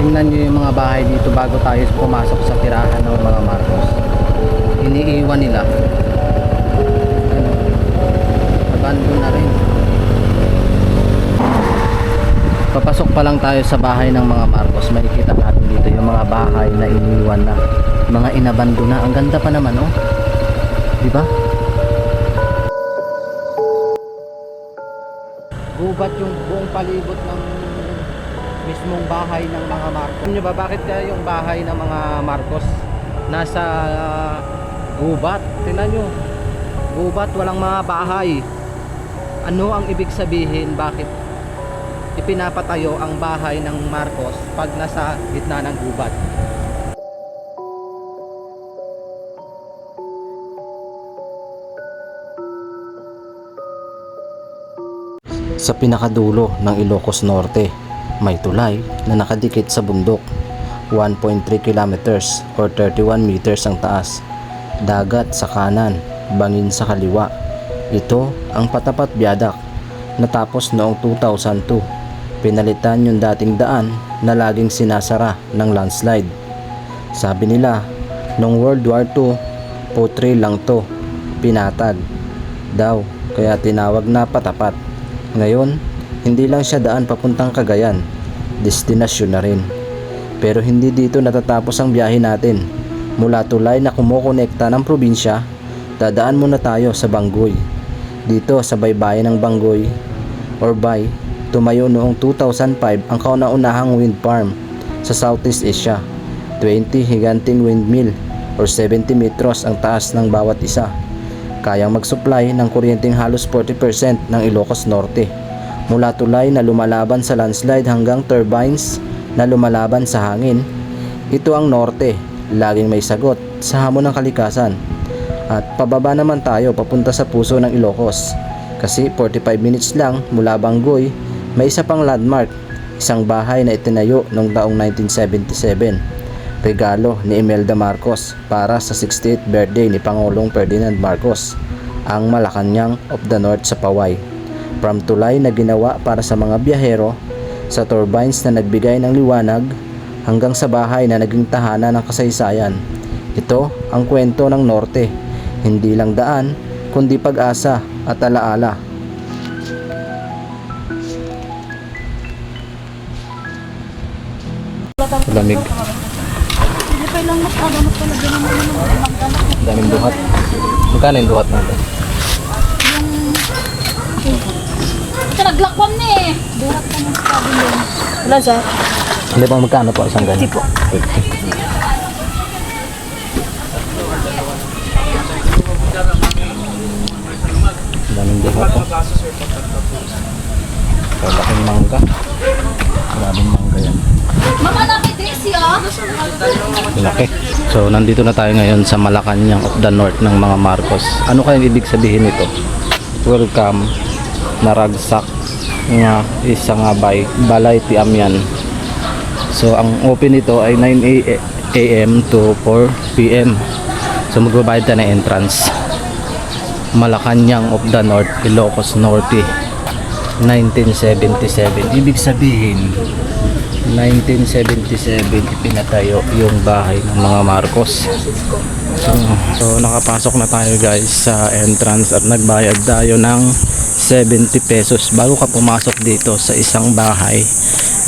Tingnan nyo yung mga bahay dito bago tayo pumasok sa tirahan ng mga Marcos. Iniiwan nila. Ano, abandon na rin. Papasok pa lang tayo sa bahay ng mga Marcos, makikita natin dito yung mga bahay na iniiwan na, mga inabandon na. Ang ganda pa naman, oh. Diba? Gubat yung buong palibot ng mismong bahay ng mga Marcos. Alam nyo ba bakit kaya yung bahay ng mga Marcos nasa gubat? Tingnan nyo, gubat, walang mga bahay. Ano ang ibig sabihin? Bakit ipinapatayo ang bahay ng Marcos pag nasa gitna ng gubat? Sa pinakadulo ng Ilocos Norte, may tulay na nakadikit sa bundok. 1.3 kilometers or 31 meters ang taas. Dagat sa kanan, bangin sa kaliwa. Ito ang Patapat Viaduct, natapos noong 2002. Pinalitan yung dating daan na laging sinasara ng landslide. Sabi nila, noong World War II, putre lang to, pinatag daw, kaya tinawag na Patapat. Ngayon, hindi lang siya daan papuntang Cagayan, destinasyon na rin. Pero hindi dito natatapos ang biyahe natin. Mula tulay na kumukonekta ng probinsya, dadaan muna tayo sa Bangoy. Dito sa baybayin ng Bangoy or Bay, tumayo noong 2005 ang kauna-unahang wind farm sa Southeast Asia. 20 higanting windmill or 70 metros ang taas ng bawat isa. Kayang mag-supply ng kuryenteng halos 40% ng Ilocos Norte. Mula tulay na lumalaban sa landslide hanggang turbines na lumalaban sa hangin. Ito ang norte, laging may sagot sa hamon ng kalikasan. At pababa naman tayo papunta sa puso ng Ilocos. Kasi 45 minutes lang mula Bangoy, may isa pang landmark, isang bahay na itinayo noong taong 1977. Regalo ni Imelda Marcos para sa 68th birthday ni Pangulong Ferdinand Marcos, ang Malacanang of the North sa Paway. From tulay na ginawa para sa mga biyahero, sa turbines na nagbigay ng liwanag, hanggang sa bahay na naging tahanan ng kasaysayan. Ito ang kwento ng Norte, hindi lang daan, kundi pag-asa at alaala. Lamig. Daming duhat. Magkano yung duhat natin? Naglakwam na eh. Duhat ka ng sabi mo. Wala sa? Hindi pang magkano po isang ganyan? 50 po. 50. Daming duhat po. Kalaking mangga. Maraming mangga yan. Mama namin Daisy ah. Laki. So nandito na tayo ngayon sa Malacanang of the North ng mga Marcos. Ano kayang ibig sabihin nito? Welcome na ragsak nga isa nga balay ti Amyan. So ang open nito ay 9 AM to 4 PM. So magbabayad tayo ng entrance. Malacanang of the North, Ilocos Norte, 1977. Ibig sabihin 1977 ipinatayo yung bahay ng mga Marcos. So nakapasok na tayo guys sa entrance at nagbayad tayo ng 70 pesos bago ka pumasok dito sa isang bahay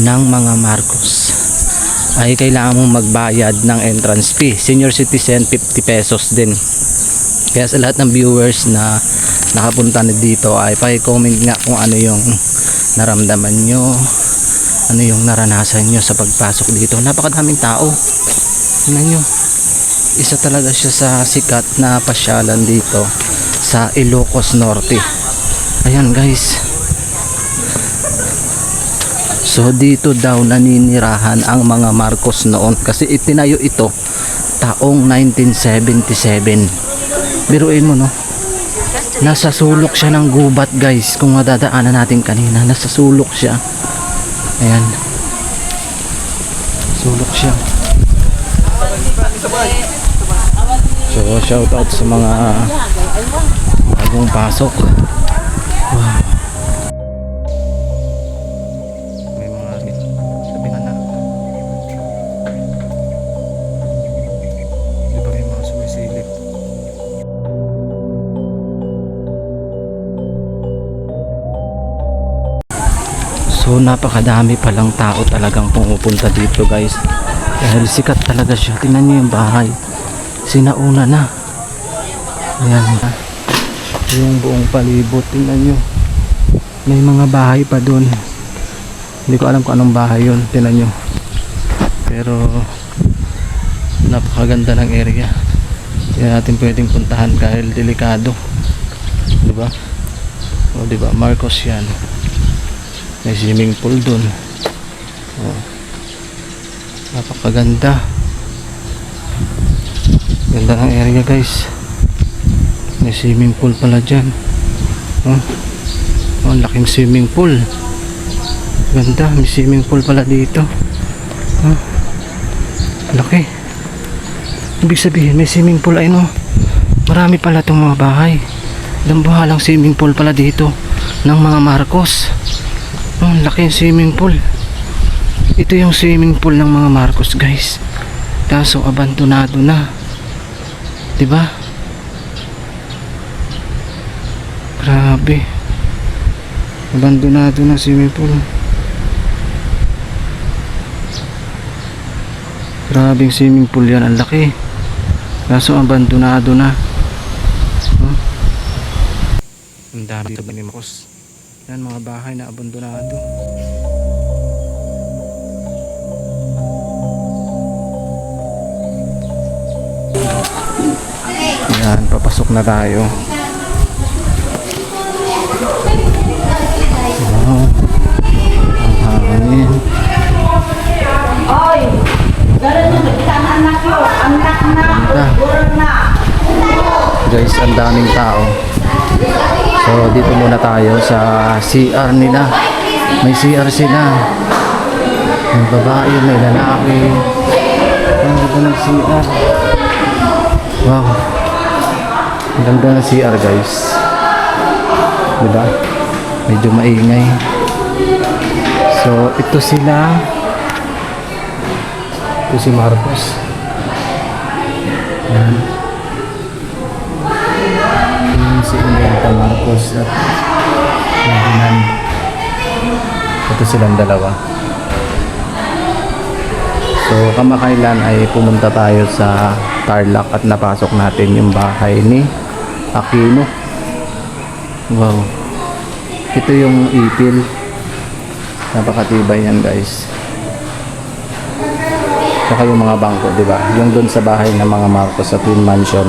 ng mga Marcos. Ay kailangan mong magbayad ng entrance fee. Senior citizen 50 pesos din. Kaya sa lahat ng viewers na nakapunta na dito ay paki-comment nga kung ano yung naramdaman nyo, ano yung naranasan nyo sa pagpasok dito. Napakadaming tao. Tingnan nyo, isa talaga siya sa sikat na pasyalan dito sa Ilocos Norte. Ayan guys, so dito daw naninirahan ang mga Marcos noon kasi itinayo ito taong 1977. Biruin mo no, nasa sulok siya ng gubat guys. Kung madadaanan natin kanina, nasa sulok siya. Ayan, sulok siya. So shout out sa mga bagong pasok. Wow, may mga sabihan na So napakadami palang tao talagang pumupunta dito guys. Dahil sikat talaga siya. Tingnan nyo yung bahay. Sinauna na. Ayan. Yung buong palibot. Tingnan nyo. May mga bahay pa dun. Hindi ko alam kung anong bahay yun. Tingnan nyo. Pero napakaganda ng area. Hindi natin pwedeng puntahan dahil delikado. Diba? O diba? Marcos yan. May swimming pool dun. O. Napakaganda. Ganda ng area guys. May swimming pool pala dyan. Oh, oh, laking swimming pool. Ganda, may swimming pool pala dito. Oh, laki. Ibig sabihin may swimming pool ay no. Marami pala itong mga bahay. Dambuhalang swimming pool pala dito ng mga Marcos. Oh, laki yung swimming pool. Ito yung swimming pool ng mga Marcos guys. Kaso abandonado na. Diba? Grabe. Abandonado na swimming pool. Grabing swimming pool yan. Ang laki. Kaso abandonado na. Huh? Ang dami dito ni Marcos. Yan mga bahay na abandonado. Yan, papasok na tayo. Wow. Ang hangin. Oy, galing mo ang anak ko, anak na. Guys, ang daming tao. So dito muna tayo sa CR nila. May CR sila. May babae, may lalaki. Ang ganda ng CR. Wow. Ang ganda ng CR guys. Diba? Medyo maingay. So ito sila. Ito si Marcos. Yan. Yan si Imelda Marcos at Ferdinand. Ito silang dalawa. So kamakailan ay pumunta tayo sa Tarlac at napasok natin yung bahay ni Aquino. Wow. Ito yung ipil. Napakatibay yan guys. Saka yung mga bangko, di ba? Yung doon sa bahay ng mga Marcos sa Twin Mansion,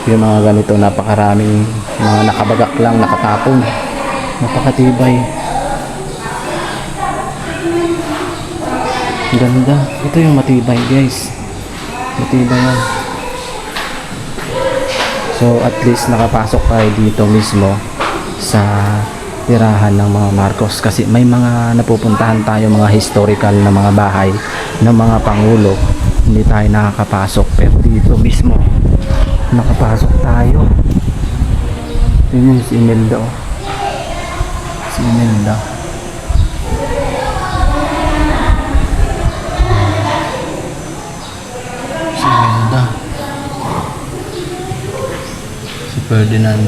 yung mga ganito, napakaraming mga nakabagak lang, nakatapon. Napakatibay. Ganda. Ito yung matibay, guys. Matibay yan. So, at least nakapasok tayo dito mismo sa tirahan ng mga Marcos kasi may mga napupuntahan tayo, mga historical na mga bahay ng mga pangulo, hindi tayo nakakapasok, pero dito mismo nakapasok tayo. Yun yung si Imelda, oh. Si Imelda. Si Imelda. Si Ferdinand.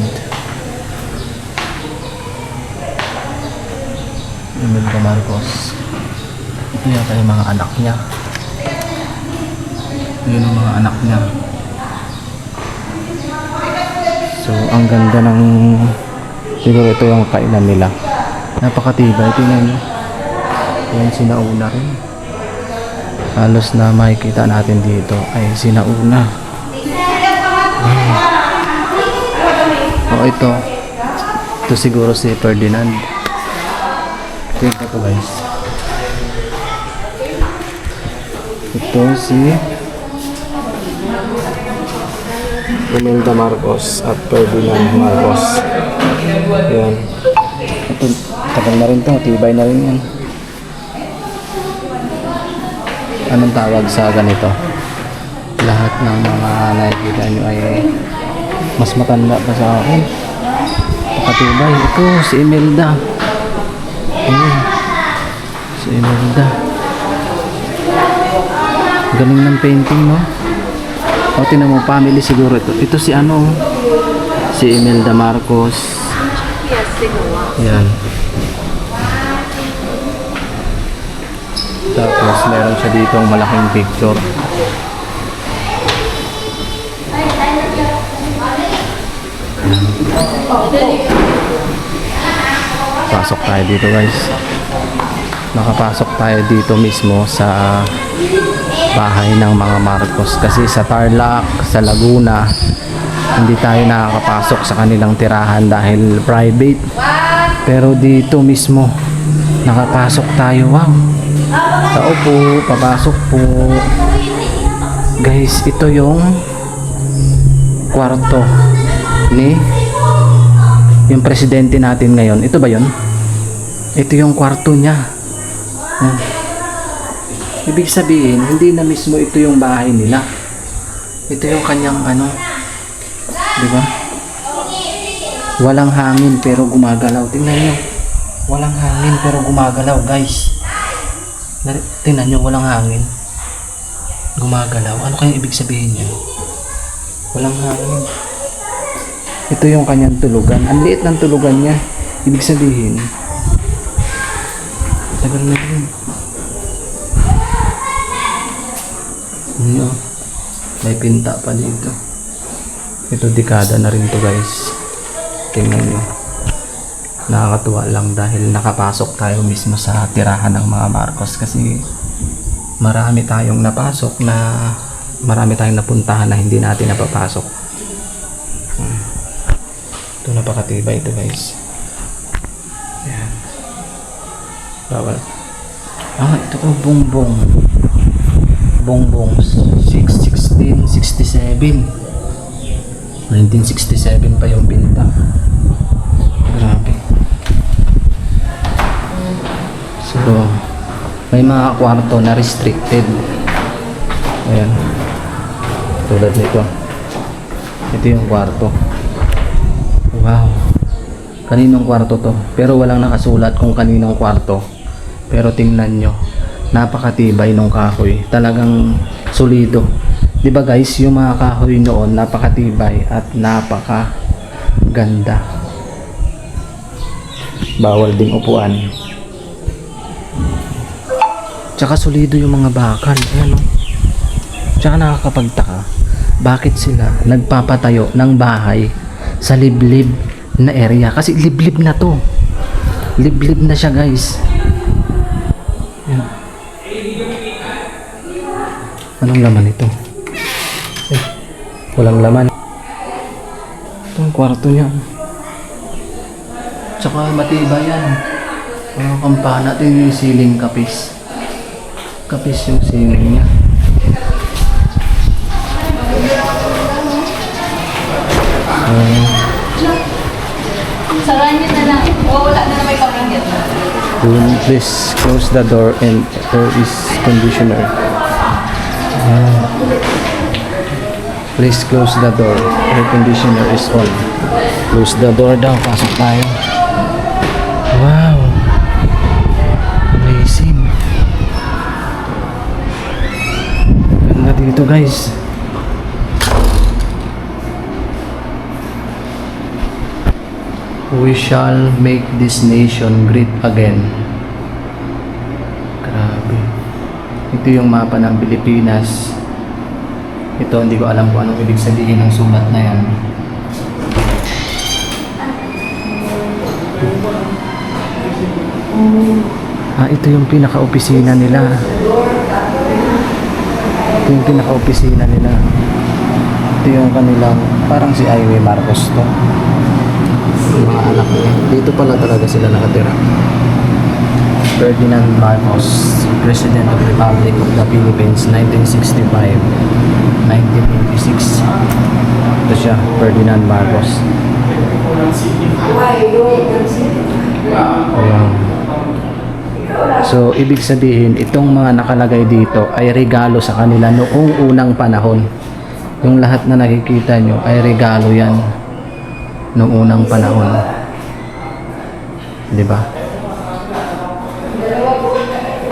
Imelda Marcos. Ito yata yung mga anak niya. Yun ang mga anak niya. So ang ganda ng, siguro ito yung kainan nila. Napakatibay. Tingnan nyo. Yan sinauna rin. Halos na makikita natin dito ay sinauna. O ito. Ito siguro si Ferdinand. Tingnan ko guys. Ito si Imelda Marcos at Ferdinand Marcos. Yan. Ito, tagal na rin to. Tibay na rin yan. Anong tawag sa ganito? Lahat ng mga nakikita nyo ay mas matanda pa sa akin. Pakatibay. Ito, si Imelda. Ayan. Si Imelda. Galing ng painting, no? O, tinan mo, family siguro ito. Ito si ano, si Imelda Marcos. Yan. Tapos meron siya dito ang malaking picture. Pasok tayo dito guys. Nakapasok tayo dito mismo sa bahay ng mga Marcos. Kasi sa Tarlac, sa Laguna, hindi tayo nakakapasok sa kanilang tirahan dahil private. Pero dito mismo, nakapasok tayo. Wow! Tao po, papasok po. Guys, ito yung kwarto ni yung presidente natin ngayon. Ito ba yun? Ito yung kwarto niya. Ibig sabihin, hindi na mismo ito yung bahay nila. Ito yung kanyang ano, di ba? Walang hangin pero gumagalaw. Tingnan nyo. Walang hangin pero gumagalaw, guys. Tingnan nyo, walang hangin. Gumagalaw. Ano kaya ibig sabihin nyo? Walang hangin. Ito yung kanyang tulugan. Ang liit ng tulugan niya. Ibig sabihin, tagal na rin. No. May pinta pa dito. Ito dekada na rin to guys. Tingnan nyo. Nakakatuwa lang dahil nakapasok tayo mismo sa tirahan ng mga Marcos kasi marami tayong napasok na marami tayong napuntahan na hindi natin napapasok. Ito napakatibay ito guys. Ayan. Bawal. Ito ko bongbong. Bongbong 1667. 1967 pa yung pinta. Grabe. So, may mga kwarto na restricted. Ayan. Tulad nito. Ito yung kwarto. Wow. Kaninong kwarto to? Pero walang nakasulat kung kaninong kwarto. Pero tingnan nyo. Napakatibay ng kahoy. Talagang solido. Diba guys, yung mga kahoy noon napakatibay at napakaganda. Bawal ding upuan. Tsaka solido yung mga bakal. Ayan o. Tsaka nakakapagtaka. Bakit sila nagpapatayo ng bahay sa liblib na area? Kasi liblib na to. Liblib na siya guys. Ayan. Anong laman ito? Walang laman. Ito ang kwarto niya. Tsaka matibay yan. Mga kampana. Ito yung ceiling kapis. Kapis yung ceiling niya. Sarahan nyo na lang. Wala na may kapinggit. Please close the door and there is conditioner. Please close the door. Air conditioner is on. Close the door daw. Pasok tayo. Wow. Amazing. Ganda dito guys. We shall make this nation great again. Grabe. Ito yung mapa ng Pilipinas. Ito, hindi ko alam kung anong ibig sabihin ng sulat na yan. Ito yung pinaka-opisina nila. Ito yung pinaka-opisina nila. Ito yung kanilang, parang si Ivy Marcos to. Yung mga anak niya. Dito pala talaga sila nakatira. Ferdinand Marcos, President of the Republic of the Philippines, 1965, 1986. Ito siya, Ferdinand Marcos. Ayan. So, ibig sabihin, itong mga nakalagay dito ay regalo sa kanila noong unang panahon. Yung lahat na nakikita nyo ay regalo yan noong unang panahon. Diba?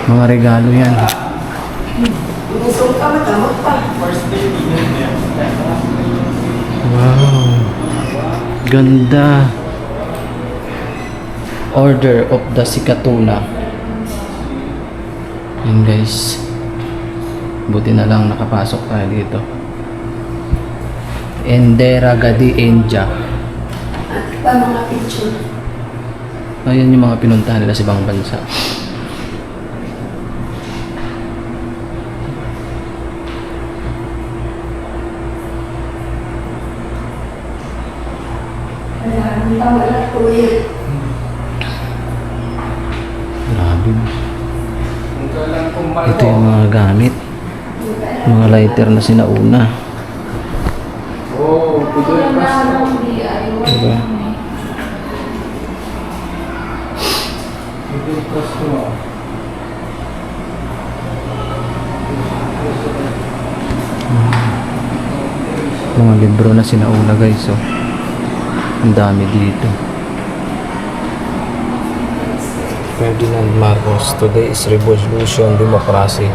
Mga regalo yan. Wow. Ganda. Order of the Sikatuna. Yun guys, buti na lang nakapasok tayo dito. Endera Gadi Enja. Pa mga picture. Ayan yung mga pinuntahan nila sa ibang bansa. Ang tawa na po eh. Grabe. Ito yung mga gamit. Mga lighter na sinauna. Diba? Mga libro na sinauna guys, oh. Ang dami dito. Ferdinand Marcos, today is Revolution Democracy.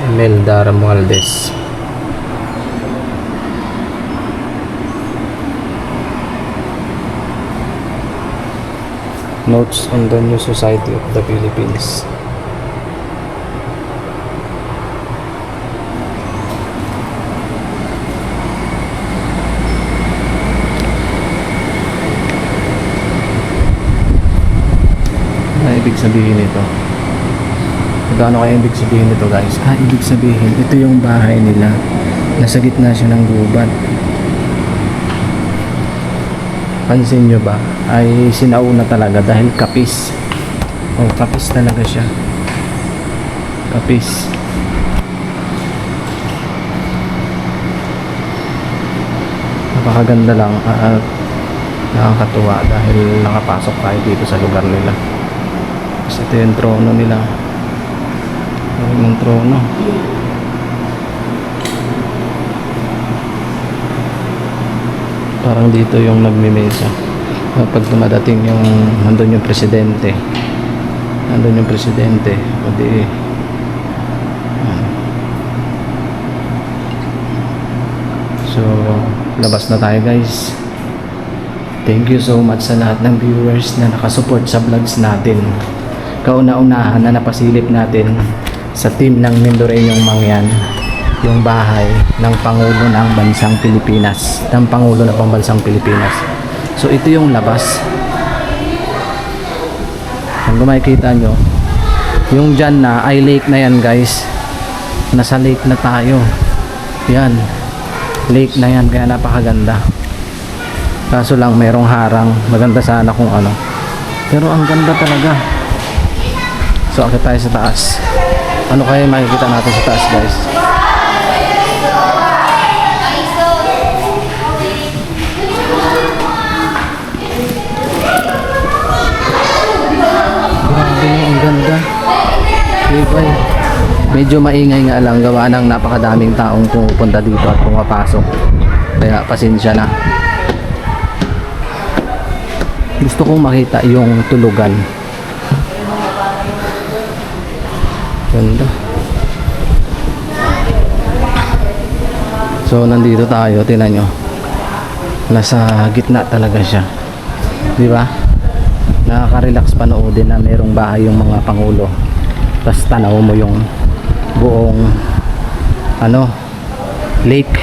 Imelda Romualdez. Notes on the New Society of the Philippines. Ano ibig sabihin nito? Ano kaya ibig sabihin nito guys? Ibig sabihin, ito yung bahay nila. Nasa gitna siya ng gubat. Pansin nyo ba? Ay sinauna talaga dahil kapis. Kapis talaga siya. Kapis. Napakaganda lang at nakakatuwa dahil nakapasok tayo dito sa lugar nila. Kasi ito yung trono nila. Yung trono. Parang dito yung nagmimesa. Pag dumadating yung nandun yung presidente. Nandun yung presidente. O di so labas na tayo guys. Thank you so much sa lahat ng viewers na nakasupport sa vlogs natin. Kauna-unahan na napasilip natin sa team ng Mindoreñong Mangyan yung bahay ng Pangulo ng Bansang Pilipinas, ng Pangulo ng Pambansang Pilipinas. So ito yung labas. Kung makikita nyo, yung dyan na ay lake na yan guys. Nasa lake na tayo. Yan, lake na yan, kaya napakaganda. Kaso lang merong harang. Maganda sana kung ano, pero ang ganda talaga. So akit tayo sa taas. Ano kaya makikita natin sa taas guys? Ang ganda. Ibay. Medyo maingay nga lang gawa ng napakadaming taong pumupunta dito at pumapasok. Kaya pasensya na. Gusto kong makita yung tulugan. Ganda. So nandito tayo, tingnan nyo. Nasa gitna talaga siya. Di ba? Nakaka-relax panoodin na merong bahay yung mga pangulo. Tapos tanaw mo yung buong lake.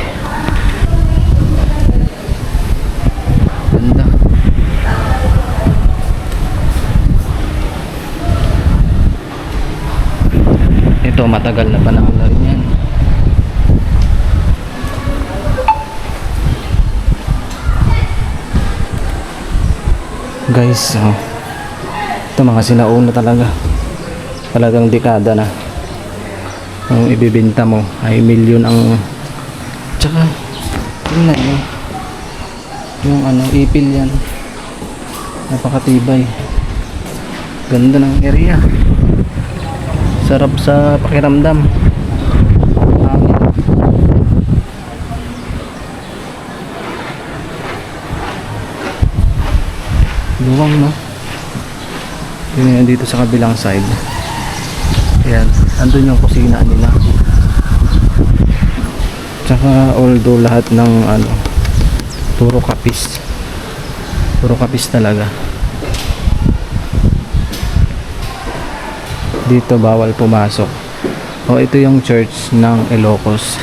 Ganda. Ito matagal na panahon na rin yan. Guys, ito mga sinauna talaga. Talagang dekada na. Ang ibibenta mo ay milyon ang, tsaka tingnan nyo yung ipil yan. Napakatibay. Ganda ng area. Sarap sa pakiramdam. Luwang, no? Yun yan dito sa kabilang side. Ayan, andun yung kusina nila. Tsaka although lahat ng puro kapis. Puro kapis talaga. Dito bawal pumasok. O ito yung church ng Ilocos.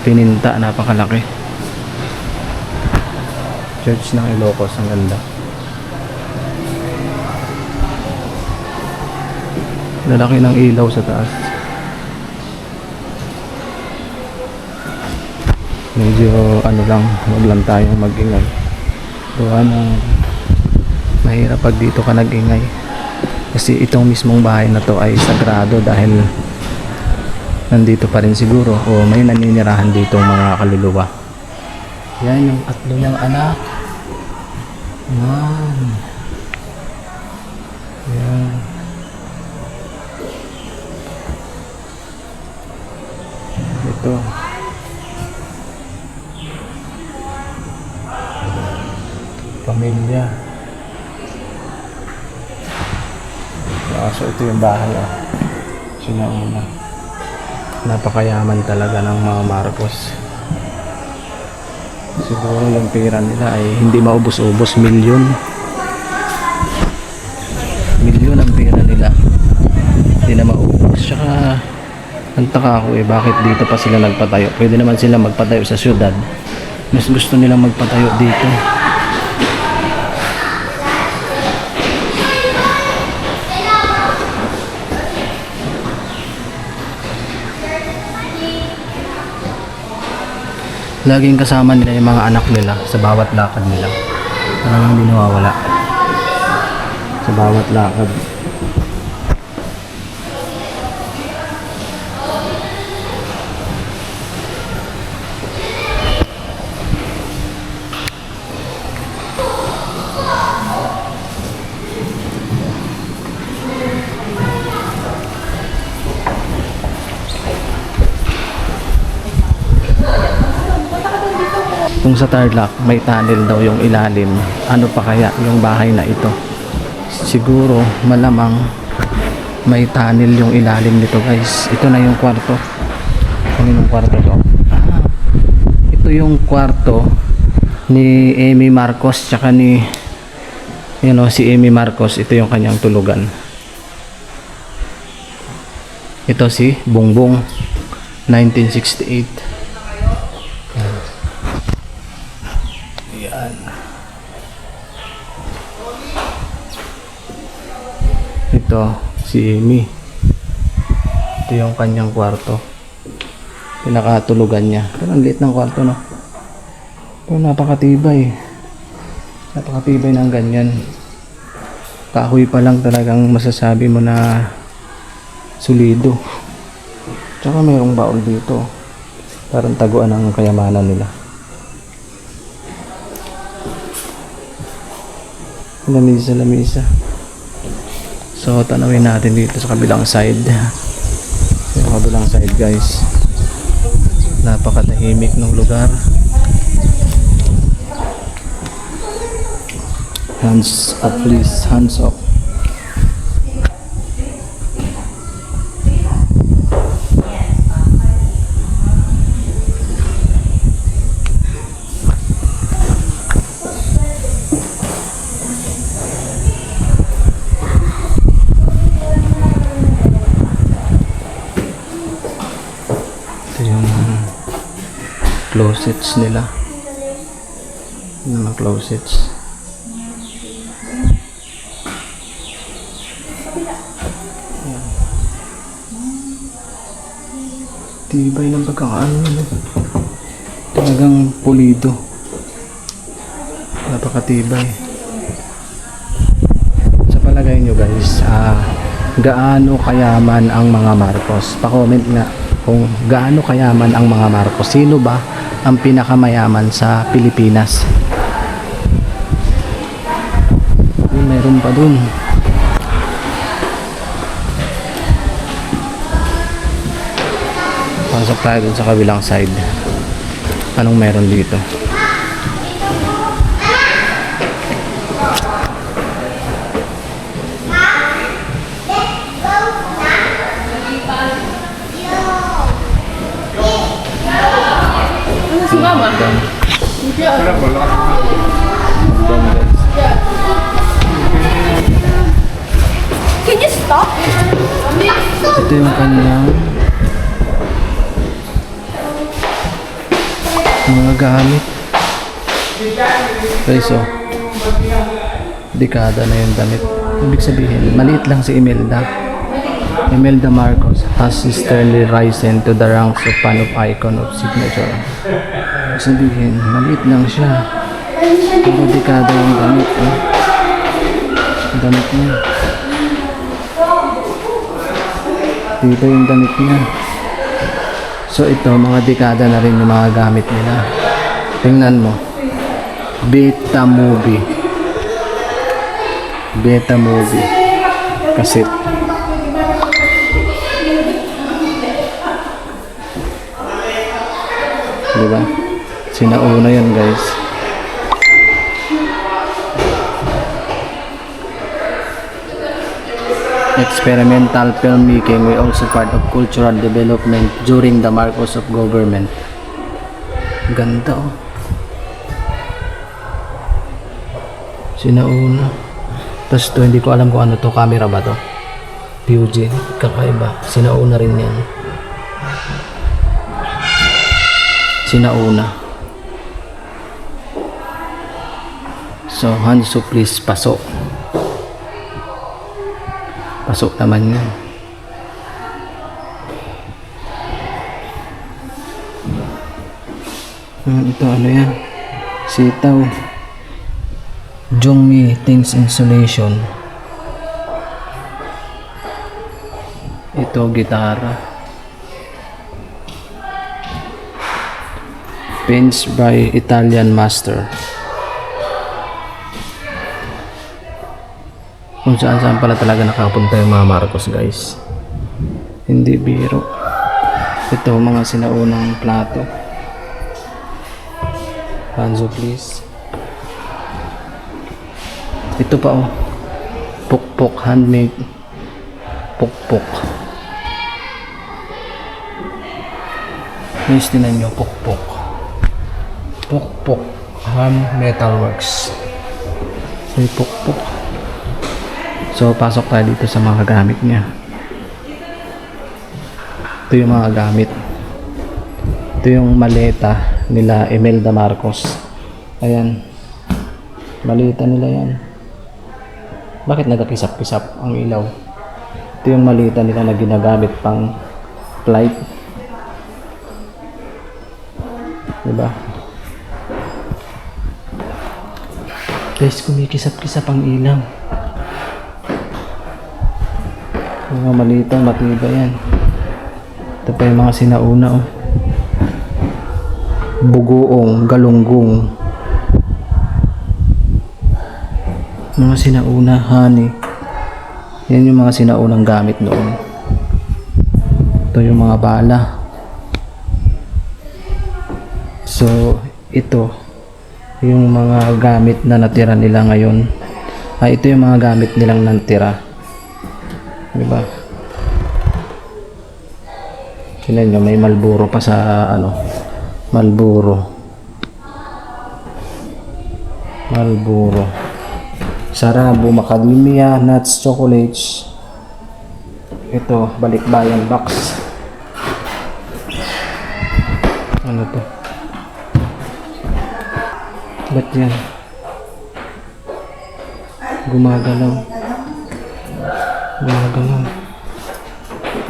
Pininta, napakalaki. Church ng Ilocos, ang ganda. Lalaki ng ilaw sa taas. Medyo ano lang, huwag lang tayong mag-ingay. Gawa ng mahirap pag dito ka nag-ingay. Kasi itong mismong bahay na to ay sagrado dahil nandito pa rin siguro o may naninirahan dito mga kaluluwa. Yan yung 3 niyang anak. Yan. Yan. Ito. Pamilya. So ito yung bahay. Sinauna. Napakayaman talaga ng mga Marcos. Siguro yung pera nila ay hindi maubos-ubos. Milyon ang pera nila, hindi na maubos. Tsaka nagtaka ako bakit dito pa sila nagpatayo. Pwede naman sila magpatayo sa syudad. Mas gusto nilang magpatayo dito. Laging kasama nila yung mga anak nila sa bawat lakad nila. Talagang hindi nawawala sa bawat lakad. Kung sa Tarlac may tunnel daw yung ilalim, ano pa kaya yung bahay na ito? Siguro malamang may tunnel yung ilalim nito, guys. Ito na yung kwarto. Ano yung kwarto to? Ito yung kwarto ni Amy Marcos tsaka ni si Amy Marcos. Ito yung kanyang tulugan. Ito si Bongbong, 1968. Ito si Amy. Ito yung kanyang kwarto, pinakatulugan niya. Pero ang liit ng kwarto, no? Pero napakatibay ng ganyan. Kahoy pa lang talagang masasabi mo na solido. Tsaka mayroong baul dito, parang taguan ng kayamanan nila. Lamisa. So tanawin natin dito sa kabilang side. Sa kabilang side, guys, napakatahimik ng lugar. Hands up please, hands up. Closets nila, mga closets. Tibay ng pagkakaano nila, talagang pulido, napakatibay. Sa palagay nyo, guys, gaano kayaman ang mga Marcos? Pa-comment nga kung gaano kayaman ang mga Marcos. Sino ba ang pinakamayaman sa Pilipinas? Meron pa dun. Pasok tayo dun sa kabilang side. Anong meron dito? Can you stop? Ito yung kanyang mga gamit. Guys, oh. Dekada na yung damit. Ibig sabihin, maliit lang si Imelda. Imelda Marcos has sternly risen to the ranks of fan of icon of signature. Ibig sabihin, maliit lang siya. Pero dekada yung damit. Oh. Damit niya. Dito yung damit niya. So ito, mga dekada na rin yung mga gamit nila. Tingnan mo. Beta movie. Beta movie. Kasit. Diba? Sinauna yan, guys. Experimental filmmaking were also part of cultural development during the Marcos of government. Ganda, oh. Sinauna. Tapos to, hindi ko alam kung ano to. Camera ba to? Fuji. Kakaiba. Sinauna rin yan. Sinauna. So, Hanso, please, pasok. Pasok naman yan. Ito, ano yan? Sitaw. Jongmi Things Insulation. Ito, gitara. Paints by Italian Master. Kung saan pala talaga nakapunta yung mga Marcos, guys. Hindi biro. Ito, mga sinaunang plato. Hanzo, please. Ito pa, oh. Pukpok, handmade. Pukpok. Guys, tinan nyo, pukpok. Pukpok. Ham Metalworks. May pukpok. So, pasok tayo dito sa mga gamit niya. Ito yung mga gamit. Ito yung maleta nila Imelda Marcos. Ayan. Maleta nila yan. Bakit nagkakisap-kisap ang ilaw? Ito yung maleta nila na ginagamit pang flight. Diba? Guys, kumikisap-kisap ang ilaw. Mga malita, matibay yan. Ito pa yung mga sinauna, oh. Bugoong, galunggong. Mga sinauna, honey. Yan yung mga sinaunang gamit noon. Ito yung mga bala. So, ito yung mga gamit na natira nila ngayon. Ito yung mga gamit nilang natira. Diba? Tingnan nyo, may Marlboro pa sa ano, Marlboro. Sarabo, macadamia, nuts, chocolates. Ito, balikbayan box. Ano to? Ba't yan? Gumagalaw.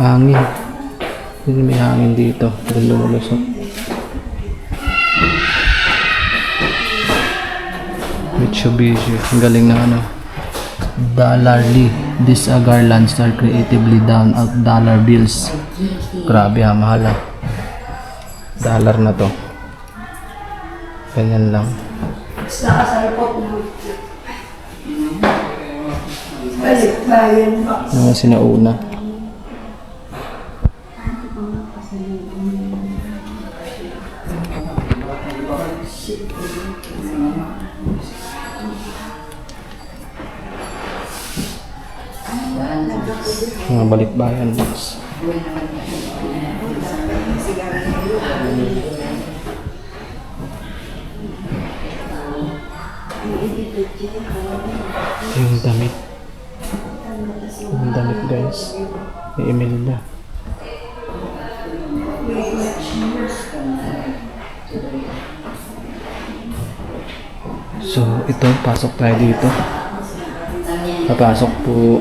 Hangin. Hindi may hangin dito. Doon lumulusok. Mitsubishi. Ang galing na ano. $. These garlands are creatively done out dollar bills. Grabe ha, mahal ha. Dollar na to. Ganyan lang. Mga sinauna. Mga balikbayan box. Yung damit. Yung damit, guys. Ni Imelda. So, ito, pasok tayo dito. Papasok po.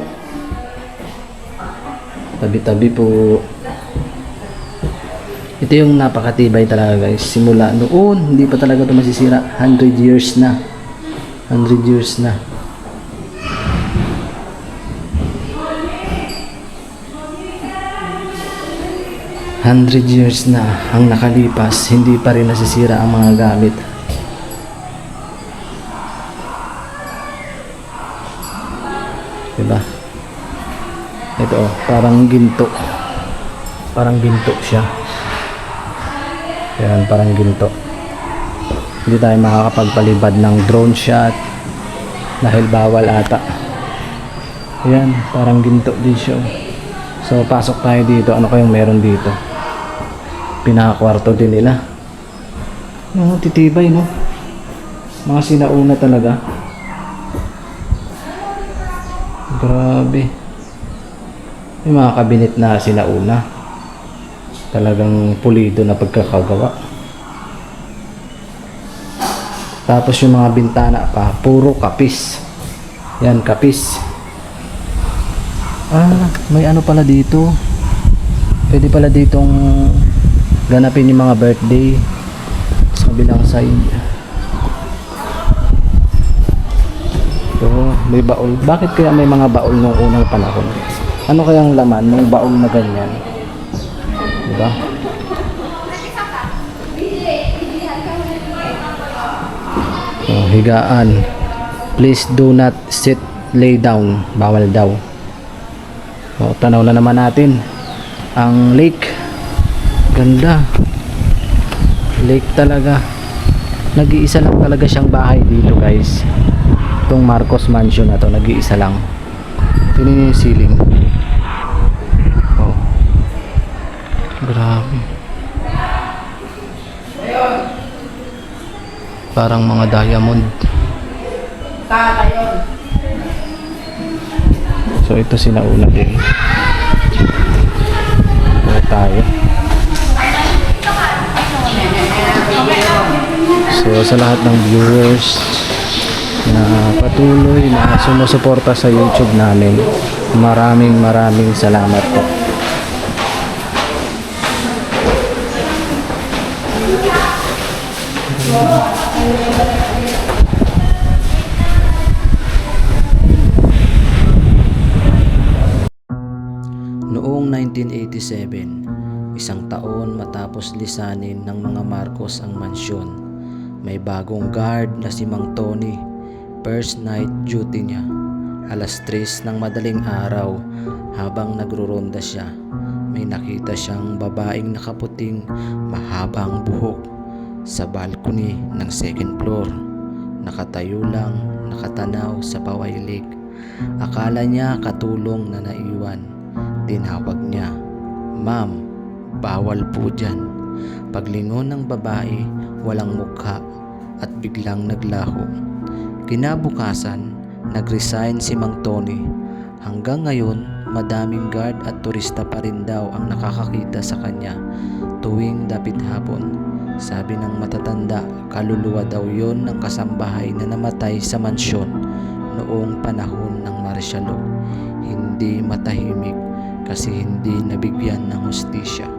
Tabi-tabi po. Ito yung napakatibay talaga guys. Simula noon, hindi pa talaga ito masisira. 100 years na. 100 years na. Hundred years na ang nakalipas, hindi pa rin nasisira ang mga gamit. Diba? Ito oh, parang ginto. Parang ginto siya. Yan, parang ginto. Hindi tayo makakapagpalibad ng drone shot dahil bawal ata. Yan, parang ginto din siya. So, pasok tayo dito. Ano kayong meron dito? Pinakakwarto din nila. No, titibay, no? Mga sinauna talaga. Grabe. May mga kabinet na sinauna. Talagang pulido na pagkakagawa. Tapos yung mga bintana pa, puro kapis. Yan, kapis. Ah, may ano pala dito. Pwede pala ditong ganapin yung mga birthday sa kabilang side. So, may baul. Bakit kaya may mga baul nung unang panahon? Ano kayang laman ng baul na ganyan? Diba? So, higaan. Please do not sit, lay down. Bawal daw. So, tanaw na naman natin ang lake. Ganda. Lake talaga. Nag-iisa lang talaga siyang bahay dito guys. Itong Marcos Mansion na to, nag-iisa lang. Tingnan niyo yung ceiling. Oh. Grabe. Parang mga diamond. So ito sinauna din. Ito tayo. So sa lahat ng viewers na patuloy na sumusuporta sa YouTube namin, maraming salamat po. Noong 1987, isang taon matapos lisanin ng mga Marcos ang mansyon, may bagong guard na si Mang Tony. First night duty niya, alas 3 ng madaling araw. Habang nagruronda siya, may nakita siyang babaeng nakaputing mahabang buhok sa balcony ng second floor. Nakatayo lang, nakatanaw sa Paway Lake. Akala niya katulong na naiwan. Tinawag niya, "Ma'am, bawal po dyan." Paglingon ng babae, walang mukha at biglang naglaho. Kinabukasan, nag-resign si Mang Tony. Hanggang ngayon, madaming guard at turista pa rin daw ang nakakakita sa kanya tuwing dapit hapon. Sabi ng matatanda, kaluluwa daw yon ng kasambahay na namatay sa mansyon noong panahon ng martial law. Hindi matahimik kasi hindi nabigyan ng hustisya.